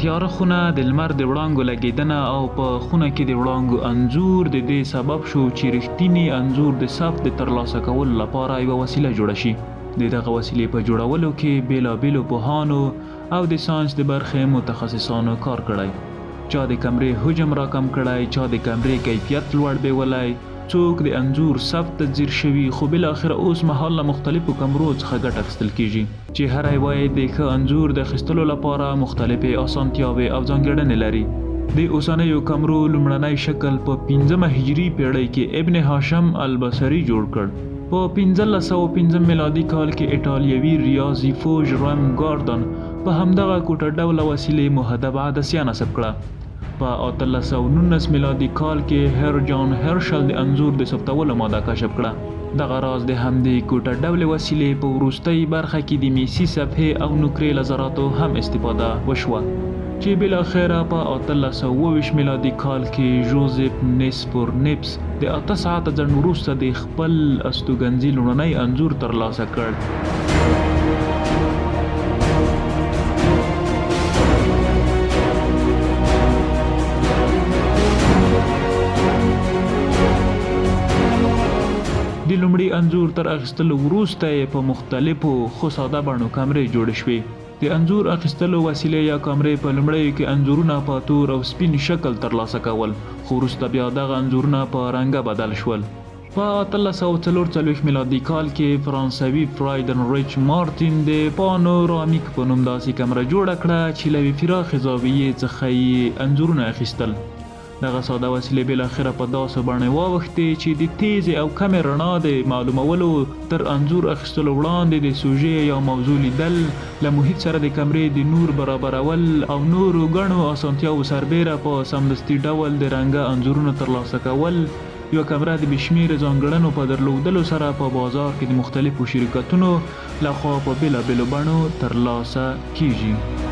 تیاره خونه د لمر د وړانګو لګیدنه او په خونه کې د وړانګو انځور د دې سبب شو چې رښتینی انځور د ثبت د ترلاسه کولو لپاره یوه وسیله جوړه شي. د دغه وسیلې په جوړولو کې بیلابیلو پوهانو او د ساینس د برخې متخصصانو کار کړی. چا د کمرې حجم راکم کړی، چا د کمرې کیفیت لوړ بیولی، څوک د انځور ثبت ته ځیر شوي، خو بالاخره اوس مهال له مختلفو کمرو څخه ګټه اخیستل کیږي چې هر یوه یې د ښه انځور د اخیستلو لپاره مختلفې اسانتیاوې او ځانګړنې لري. د اوسنیو کمرو لومړنی شکل په 15 هجري پیړۍ کې ابن هاشم البصري جوړ کړ. په 1505 میلادي کال کې ایټالیوي ریاضي فوج رم ګاردن په همدغه کوټه ډوله وسیلې مهدب عدسیه نصب کړه. په 1819 میلادي کال کې هر جان هرشل د انځور د ثبتولو ماده کشف کړه. دغه راز د همدې کوټه ډولې وسیلې په وروستۍ برخه کې د میسي صفحې او نقرې له ذراتو هم استفاده وشوه چې بالاخره په 1820 میلادي کال کې جوزف نیسپور نیپس د 8 ساعته ځنډ وروسته د خپل استوګنځي لومړنی انځور ترلاسه کړ. د لومړي انځور تر اخیستلو وروسته یې په مختلفو خو ساده بڼو کمرې جوړې شوې. د انځور اخیستلو وسیلې یا کمرې په لومړیو کې انځورونه په تور او سپین شکل ترلاسه کول، خو وروسته بیا دغه انځورونه په رنګه بدل شول. په 1844 میلادي کال کې فرانسوي فرایدن ریچ مارتین د پانورامیک په نوم داسې کمره جوړه کړه چې له یوې پراخې زاویې څخه یې انځورونه اخیستل. دغه ساده وسیلې بالاخره په داسې بڼې واوښتې چې د تیزې او کمې رڼا د معلومولو تر انځور اخیستلو وړاندې د سوژې یا موضوع لیدل، له محیط سره د کمرې د نور برابرول او نورو ګڼو اسانتیاوو سربیره په سمدستي ډول د رنګه انځورونو ترلاسه کول، یوه کمره د بېشمېره ځانګړنو په درلودلو سره په بازار کې د مختلفو شرکتونو لخوا په بېلابېلو بڼو ترلاسه کیږي.